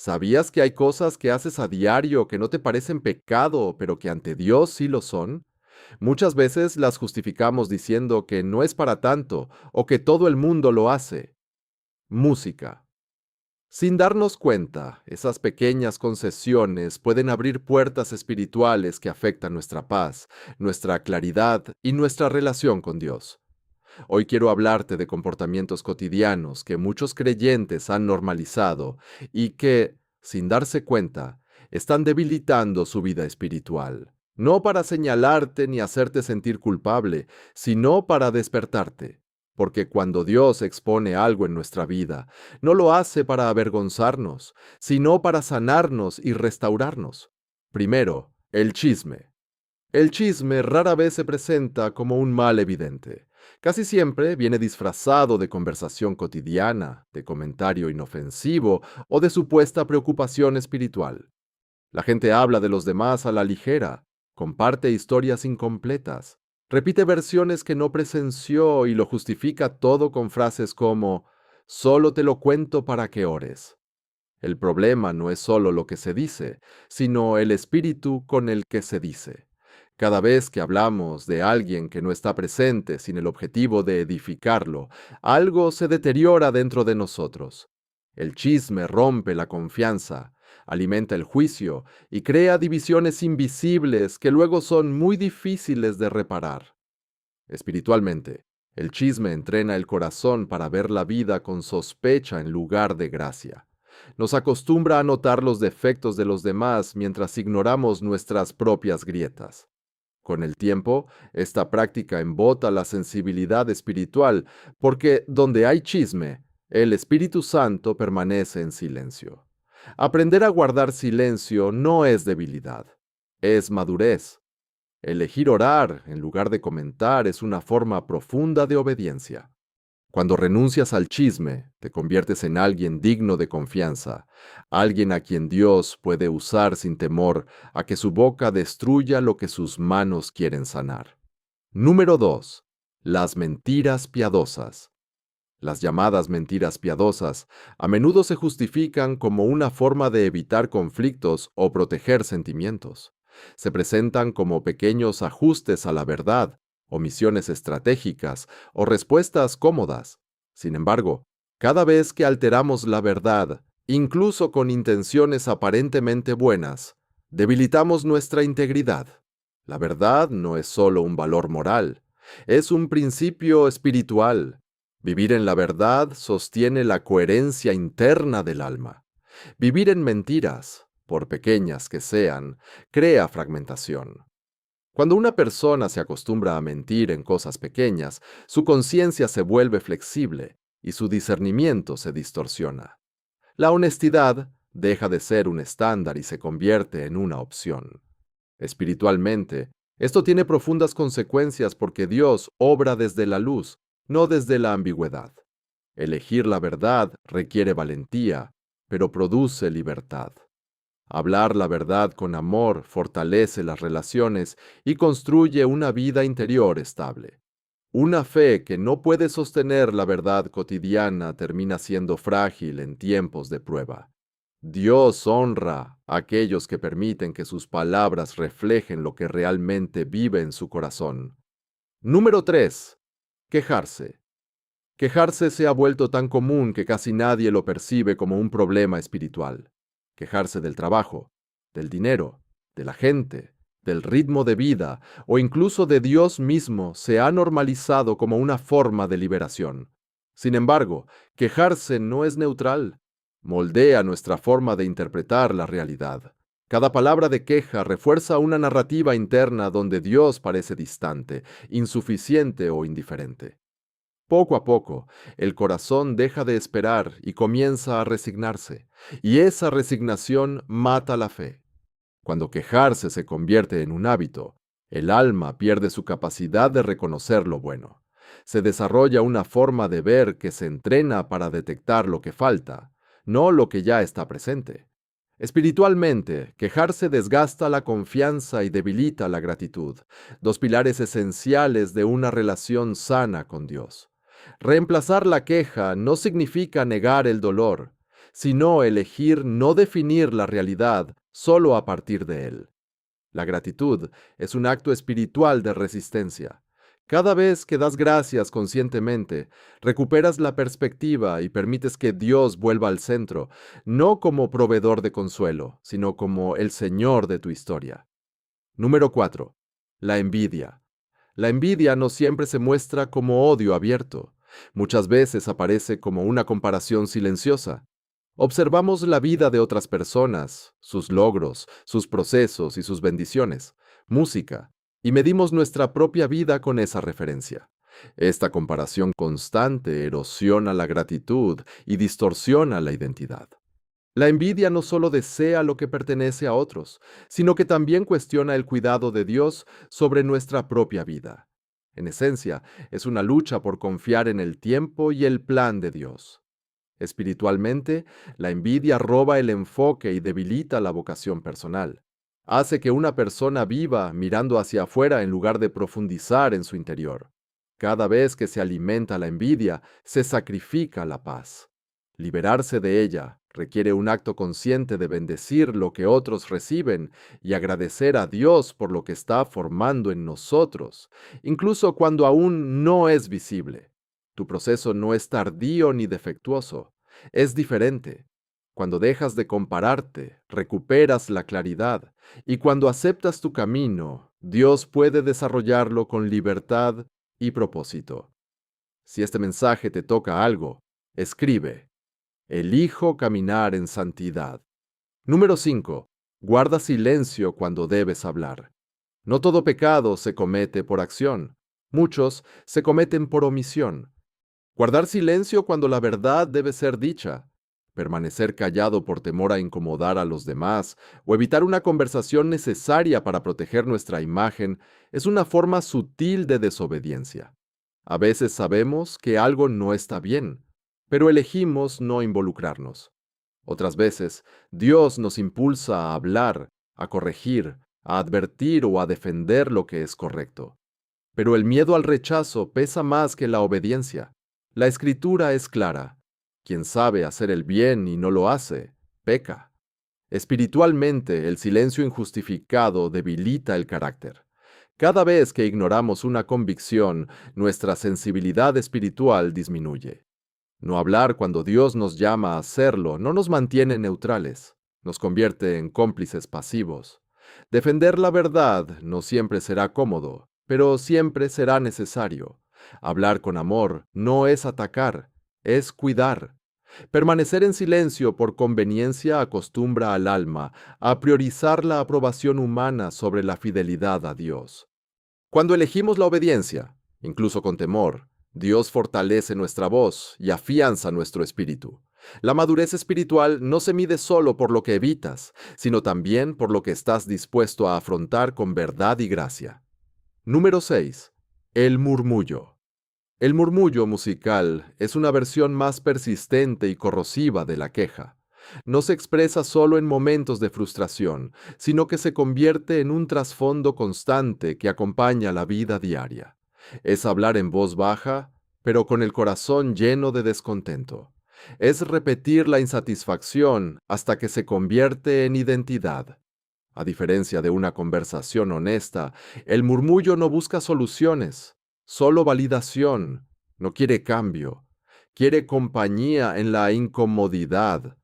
¿Sabías que hay cosas que haces a diario que no te parecen pecado, pero que ante Dios sí lo son? Muchas veces las justificamos diciendo que no es para tanto o que todo el mundo lo hace. Música. Sin darnos cuenta, esas pequeñas concesiones pueden abrir puertas espirituales que afectan nuestra paz, nuestra claridad y nuestra relación con Dios. Hoy quiero hablarte de comportamientos cotidianos que muchos creyentes han normalizado y que, sin darse cuenta, están debilitando su vida espiritual. No para señalarte ni hacerte sentir culpable, sino para despertarte. Porque cuando Dios expone algo en nuestra vida, no lo hace para avergonzarnos, sino para sanarnos y restaurarnos. Primero, el chisme. El chisme rara vez se presenta como un mal evidente. Casi siempre viene disfrazado de conversación cotidiana, de comentario inofensivo o de supuesta preocupación espiritual. La gente habla de los demás a la ligera, comparte historias incompletas, repite versiones que no presenció y lo justifica todo con frases como «solo te lo cuento para que ores». El problema no es solo lo que se dice, sino el espíritu con el que se dice. Cada vez que hablamos de alguien que no está presente sin el objetivo de edificarlo, algo se deteriora dentro de nosotros. El chisme rompe la confianza, alimenta el juicio y crea divisiones invisibles que luego son muy difíciles de reparar. Espiritualmente, el chisme entrena el corazón para ver la vida con sospecha en lugar de gracia. Nos acostumbra a notar los defectos de los demás mientras ignoramos nuestras propias grietas. Con el tiempo, esta práctica embota la sensibilidad espiritual, porque donde hay chisme, el Espíritu Santo permanece en silencio. Aprender a guardar silencio no es debilidad, es madurez. Elegir orar en lugar de comentar es una forma profunda de obediencia. Cuando renuncias al chisme, te conviertes en alguien digno de confianza, alguien a quien Dios puede usar sin temor a que su boca destruya lo que sus manos quieren sanar. Número 2. Las mentiras piadosas. Las llamadas mentiras piadosas a menudo se justifican como una forma de evitar conflictos o proteger sentimientos. Se presentan como pequeños ajustes a la verdad, omisiones estratégicas o respuestas cómodas. Sin embargo, cada vez que alteramos la verdad, incluso con intenciones aparentemente buenas, debilitamos nuestra integridad. La verdad no es solo un valor moral, es un principio espiritual. Vivir en la verdad sostiene la coherencia interna del alma. Vivir en mentiras, por pequeñas que sean, crea fragmentación. Cuando una persona se acostumbra a mentir en cosas pequeñas, su conciencia se vuelve flexible y su discernimiento se distorsiona. La honestidad deja de ser un estándar y se convierte en una opción. Espiritualmente, esto tiene profundas consecuencias porque Dios obra desde la luz, no desde la ambigüedad. Elegir la verdad requiere valentía, pero produce libertad. Hablar la verdad con amor fortalece las relaciones y construye una vida interior estable. Una fe que no puede sostener la verdad cotidiana termina siendo frágil en tiempos de prueba. Dios honra a aquellos que permiten que sus palabras reflejen lo que realmente vive en su corazón. Número 3. Quejarse. Quejarse se ha vuelto tan común que casi nadie lo percibe como un problema espiritual. Quejarse del trabajo, del dinero, de la gente, del ritmo de vida o incluso de Dios mismo se ha normalizado como una forma de liberación. Sin embargo, quejarse no es neutral. Moldea nuestra forma de interpretar la realidad. Cada palabra de queja refuerza una narrativa interna donde Dios parece distante, insuficiente o indiferente. Poco a poco, el corazón deja de esperar y comienza a resignarse, y esa resignación mata la fe. Cuando quejarse se convierte en un hábito, el alma pierde su capacidad de reconocer lo bueno. Se desarrolla una forma de ver que se entrena para detectar lo que falta, no lo que ya está presente. Espiritualmente, quejarse desgasta la confianza y debilita la gratitud, dos pilares esenciales de una relación sana con Dios. Reemplazar la queja no significa negar el dolor, sino elegir no definir la realidad solo a partir de él. La gratitud es un acto espiritual de resistencia. Cada vez que das gracias conscientemente, recuperas la perspectiva y permites que Dios vuelva al centro, no como proveedor de consuelo, sino como el Señor de tu historia. Número 4. La envidia. La envidia no siempre se muestra como odio abierto. Muchas veces aparece como una comparación silenciosa. Observamos la vida de otras personas, sus logros, sus procesos y sus bendiciones, música, y medimos nuestra propia vida con esa referencia. Esta comparación constante erosiona la gratitud y distorsiona la identidad. La envidia no solo desea lo que pertenece a otros, sino que también cuestiona el cuidado de Dios sobre nuestra propia vida. En esencia, es una lucha por confiar en el tiempo y el plan de Dios. Espiritualmente, la envidia roba el enfoque y debilita la vocación personal. Hace que una persona viva mirando hacia afuera en lugar de profundizar en su interior. Cada vez que se alimenta la envidia, se sacrifica la paz. Liberarse de ella requiere un acto consciente de bendecir lo que otros reciben y agradecer a Dios por lo que está formando en nosotros, incluso cuando aún no es visible. Tu proceso no es tardío ni defectuoso, es diferente. Cuando dejas de compararte, recuperas la claridad, y cuando aceptas tu camino, Dios puede desarrollarlo con libertad y propósito. Si este mensaje te toca algo, escribe: elijo caminar en santidad. Número 5. Guarda silencio cuando debes hablar. No todo pecado se comete por acción. Muchos se cometen por omisión. Guardar silencio cuando la verdad debe ser dicha. Permanecer callado por temor a incomodar a los demás o evitar una conversación necesaria para proteger nuestra imagen es una forma sutil de desobediencia. A veces sabemos que algo no está bien, pero elegimos no involucrarnos. Otras veces, Dios nos impulsa a hablar, a corregir, a advertir o a defender lo que es correcto. Pero el miedo al rechazo pesa más que la obediencia. La Escritura es clara: quien sabe hacer el bien y no lo hace, peca. Espiritualmente, el silencio injustificado debilita el carácter. Cada vez que ignoramos una convicción, nuestra sensibilidad espiritual disminuye. No hablar cuando Dios nos llama a hacerlo no nos mantiene neutrales, nos convierte en cómplices pasivos. Defender la verdad no siempre será cómodo, pero siempre será necesario. Hablar con amor no es atacar, es cuidar. Permanecer en silencio por conveniencia acostumbra al alma a priorizar la aprobación humana sobre la fidelidad a Dios. Cuando elegimos la obediencia, incluso con temor, Dios fortalece nuestra voz y afianza nuestro espíritu. La madurez espiritual no se mide solo por lo que evitas, sino también por lo que estás dispuesto a afrontar con verdad y gracia. Número 6. El murmullo. El murmullo musical es una versión más persistente y corrosiva de la queja. No se expresa solo en momentos de frustración, sino que se convierte en un trasfondo constante que acompaña la vida diaria. Es hablar en voz baja, pero con el corazón lleno de descontento. Es repetir la insatisfacción hasta que se convierte en identidad. A diferencia de una conversación honesta, el murmullo no busca soluciones, solo validación. No quiere cambio, quiere compañía en la incomodidad.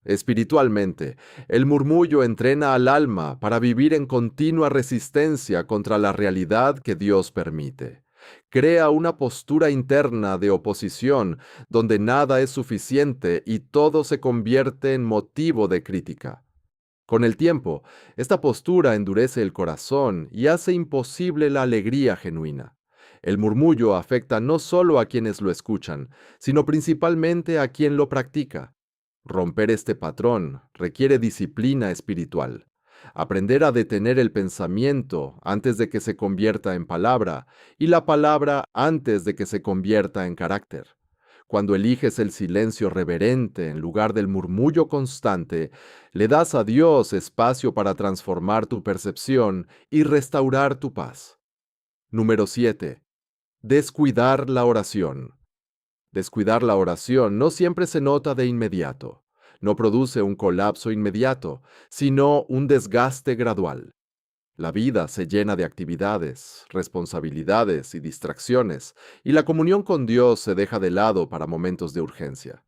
Espiritualmente, el murmullo entrena al alma para vivir en continua resistencia contra la realidad que Dios permite. Crea una postura interna de oposición donde nada es suficiente y todo se convierte en motivo de crítica. Con el tiempo, esta postura endurece el corazón y hace imposible la alegría genuina. El murmullo afecta no solo a quienes lo escuchan, sino principalmente a quien lo practica. Romper este patrón requiere disciplina espiritual. Aprender a detener el pensamiento antes de que se convierta en palabra y la palabra antes de que se convierta en carácter. Cuando eliges el silencio reverente en lugar del murmullo constante, le das a Dios espacio para transformar tu percepción y restaurar tu paz. Número 7. Descuidar la oración. Descuidar la oración no siempre se nota de inmediato. No produce un colapso inmediato, sino un desgaste gradual. La vida se llena de actividades, responsabilidades y distracciones, y la comunión con Dios se deja de lado para momentos de urgencia.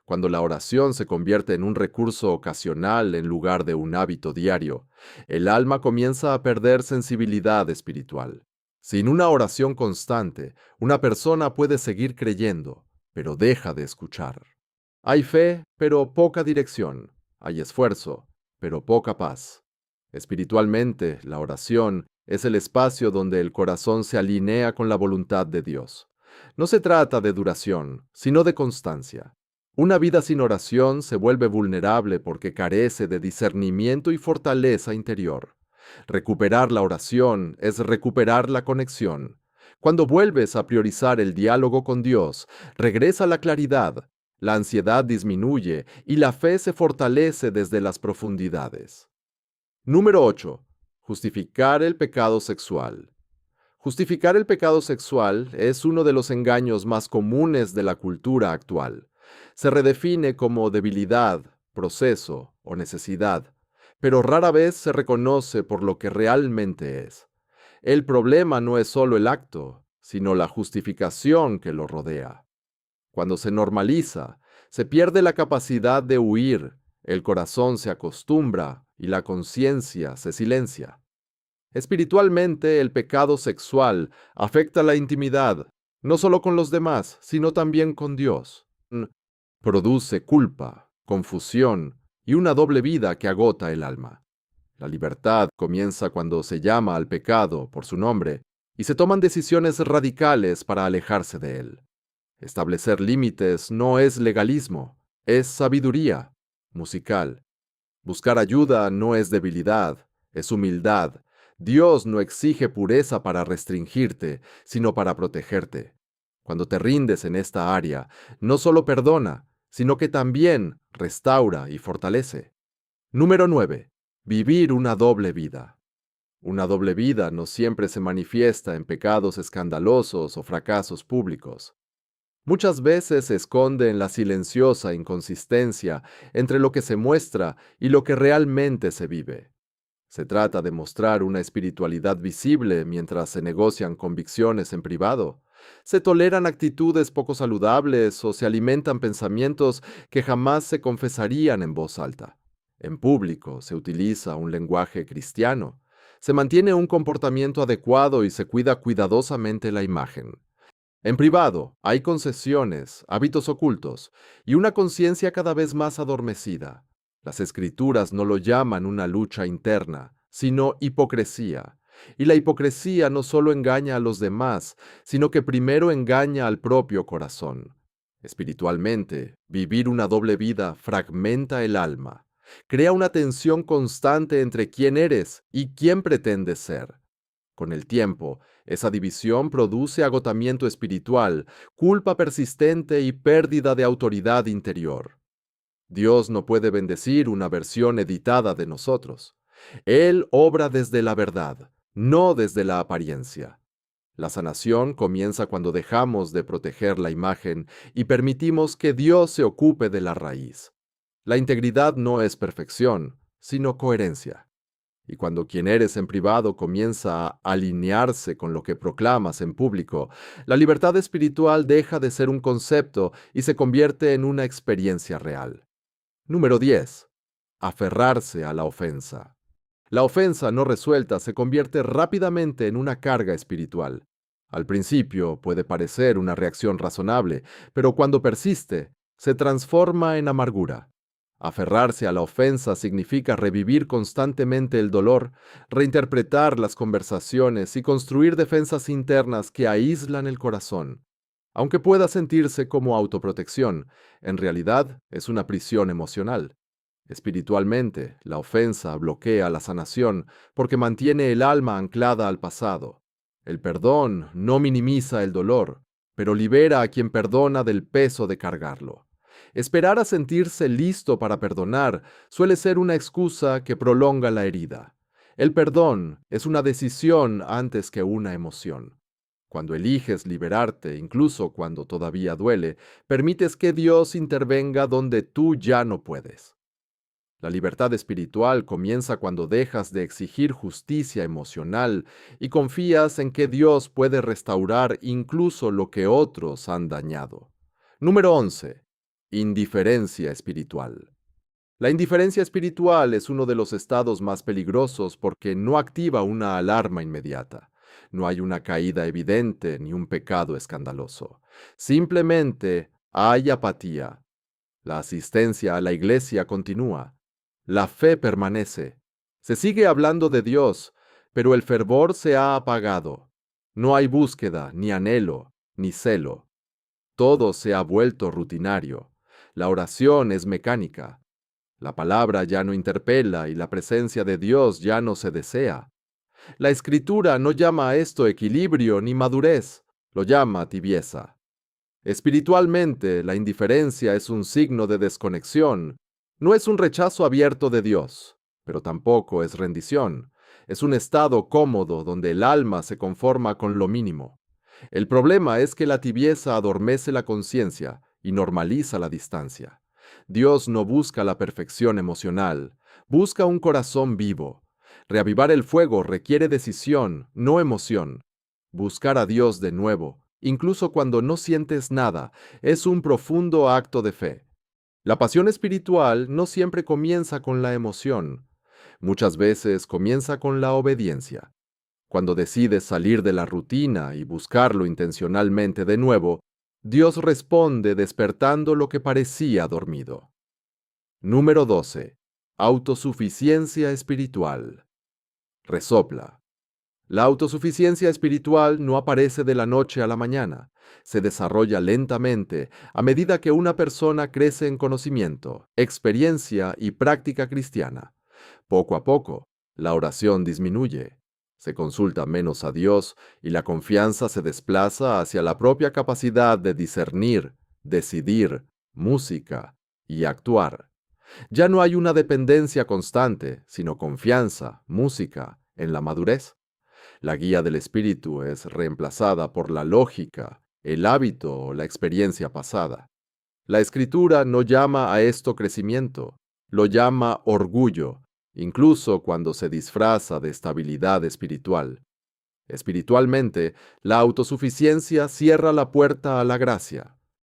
Cuando la oración se convierte en un recurso ocasional en lugar de un hábito diario, el alma comienza a perder sensibilidad espiritual. Sin una oración constante, una persona puede seguir creyendo, pero deja de escuchar. Hay fe, pero poca dirección. Hay esfuerzo, pero poca paz. Espiritualmente, la oración es el espacio donde el corazón se alinea con la voluntad de Dios. No se trata de duración, sino de constancia. Una vida sin oración se vuelve vulnerable porque carece de discernimiento y fortaleza interior. Recuperar la oración es recuperar la conexión. Cuando vuelves a priorizar el diálogo con Dios, regresa la claridad, la ansiedad disminuye y la fe se fortalece desde las profundidades. Número 8. Justificar el pecado sexual. Justificar el pecado sexual es uno de los engaños más comunes de la cultura actual. Se redefine como debilidad, proceso o necesidad, pero rara vez se reconoce por lo que realmente es. El problema no es solo el acto, sino la justificación que lo rodea. Cuando se normaliza, se pierde la capacidad de huir, el corazón se acostumbra y la conciencia se silencia. Espiritualmente, el pecado sexual afecta la intimidad, no solo con los demás, sino también con Dios. Produce culpa, confusión y una doble vida que agota el alma. La libertad comienza cuando se llama al pecado por su nombre y se toman decisiones radicales para alejarse de él. Establecer límites no es legalismo, es sabiduría musical. Buscar ayuda no es debilidad, es humildad. Dios no exige pureza para restringirte, sino para protegerte. Cuando te rindes en esta área, no solo perdona, sino que también restaura y fortalece. Número 9. Vivir una doble vida. Una doble vida no siempre se manifiesta en pecados escandalosos o fracasos públicos. Muchas veces se esconde en la silenciosa inconsistencia entre lo que se muestra y lo que realmente se vive. Se trata de mostrar una espiritualidad visible mientras se negocian convicciones en privado. Se toleran actitudes poco saludables o se alimentan pensamientos que jamás se confesarían en voz alta. En público se utiliza un lenguaje cristiano. Se mantiene un comportamiento adecuado y se cuida cuidadosamente la imagen. En privado, hay concesiones, hábitos ocultos y una conciencia cada vez más adormecida. Las escrituras no lo llaman una lucha interna, sino hipocresía. Y la hipocresía no solo engaña a los demás, sino que primero engaña al propio corazón. Espiritualmente, vivir una doble vida fragmenta el alma. Crea una tensión constante entre quién eres y quién pretendes ser. Con el tiempo, esa división produce agotamiento espiritual, culpa persistente y pérdida de autoridad interior. Dios no puede bendecir una versión editada de nosotros. Él obra desde la verdad, no desde la apariencia. La sanación comienza cuando dejamos de proteger la imagen y permitimos que Dios se ocupe de la raíz. La integridad no es perfección, sino coherencia. Y cuando quien eres en privado comienza a alinearse con lo que proclamas en público, la libertad espiritual deja de ser un concepto y se convierte en una experiencia real. Número 10. Aferrarse a la ofensa. La ofensa no resuelta se convierte rápidamente en una carga espiritual. Al principio puede parecer una reacción razonable, pero cuando persiste, se transforma en amargura. Aferrarse a la ofensa significa revivir constantemente el dolor, reinterpretar las conversaciones y construir defensas internas que aíslan el corazón. Aunque pueda sentirse como autoprotección, en realidad es una prisión emocional. Espiritualmente, la ofensa bloquea la sanación porque mantiene el alma anclada al pasado. El perdón no minimiza el dolor, pero libera a quien perdona del peso de cargarlo. Esperar a sentirse listo para perdonar suele ser una excusa que prolonga la herida. El perdón es una decisión antes que una emoción. Cuando eliges liberarte, incluso cuando todavía duele, permites que Dios intervenga donde tú ya no puedes. La libertad espiritual comienza cuando dejas de exigir justicia emocional y confías en que Dios puede restaurar incluso lo que otros han dañado. Número 11. Indiferencia espiritual. La indiferencia espiritual es uno de los estados más peligrosos porque no activa una alarma inmediata. No hay una caída evidente ni un pecado escandaloso. Simplemente hay apatía. La asistencia a la iglesia continúa. La fe permanece. Se sigue hablando de Dios, pero el fervor se ha apagado. No hay búsqueda, ni anhelo, ni celo. Todo se ha vuelto rutinario. La oración es mecánica. La palabra ya no interpela y la presencia de Dios ya no se desea. La Escritura no llama a esto equilibrio ni madurez, lo llama tibieza. Espiritualmente, la indiferencia es un signo de desconexión. No es un rechazo abierto de Dios, pero tampoco es rendición. Es un estado cómodo donde el alma se conforma con lo mínimo. El problema es que la tibieza adormece la conciencia y normaliza la distancia. Dios no busca la perfección emocional, busca un corazón vivo. Reavivar el fuego requiere decisión, no emoción. Buscar a Dios de nuevo, incluso cuando no sientes nada, es un profundo acto de fe. La pasión espiritual no siempre comienza con la emoción. Muchas veces comienza con la obediencia. Cuando decides salir de la rutina y buscarlo intencionalmente de nuevo, Dios responde despertando lo que parecía dormido. Número 12. Autosuficiencia espiritual. Resopla. La autosuficiencia espiritual no aparece de la noche a la mañana. Se desarrolla lentamente a medida que una persona crece en conocimiento, experiencia y práctica cristiana. Poco a poco, la oración disminuye. Se consulta menos a Dios y la confianza se desplaza hacia la propia capacidad de discernir, decidir, música y actuar. Ya no hay una dependencia constante, sino confianza, música, en la madurez. La guía del espíritu es reemplazada por la lógica, el hábito o la experiencia pasada. La escritura no llama a esto crecimiento, lo llama orgullo, incluso cuando se disfraza de estabilidad espiritual. Espiritualmente, la autosuficiencia cierra la puerta a la gracia.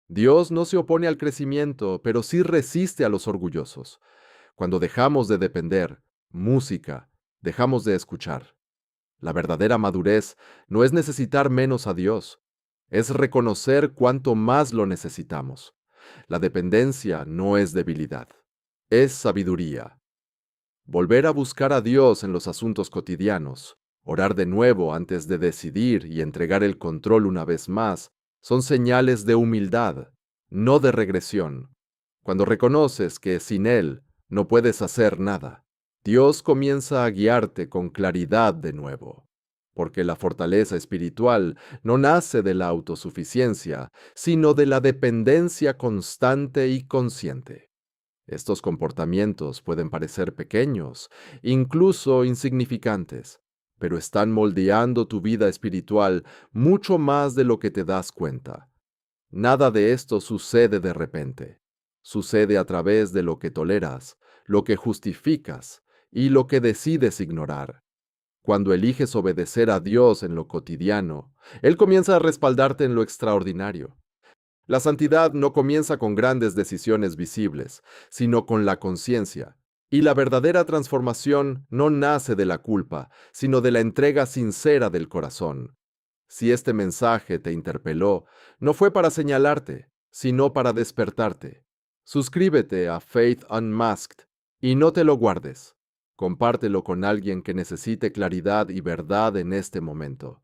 Dios no se opone al crecimiento, pero sí resiste a los orgullosos. Cuando dejamos de depender, música, dejamos de escuchar. La verdadera madurez no es necesitar menos a Dios, es reconocer cuánto más lo necesitamos. La dependencia no es debilidad, es sabiduría. Volver a buscar a Dios en los asuntos cotidianos, orar de nuevo antes de decidir y entregar el control una vez más, son señales de humildad, no de regresión. Cuando reconoces que sin Él no puedes hacer nada, Dios comienza a guiarte con claridad de nuevo. Porque la fortaleza espiritual no nace de la autosuficiencia, sino de la dependencia constante y consciente. Estos comportamientos pueden parecer pequeños, incluso insignificantes, pero están moldeando tu vida espiritual mucho más de lo que te das cuenta. Nada de esto sucede de repente. Sucede a través de lo que toleras, lo que justificas y lo que decides ignorar. Cuando eliges obedecer a Dios en lo cotidiano, Él comienza a respaldarte en lo extraordinario. La santidad no comienza con grandes decisiones visibles, sino con la conciencia. Y la verdadera transformación no nace de la culpa, sino de la entrega sincera del corazón. Si este mensaje te interpeló, no fue para señalarte, sino para despertarte. Suscríbete a Faith Unmasked y no te lo guardes. Compártelo con alguien que necesite claridad y verdad en este momento.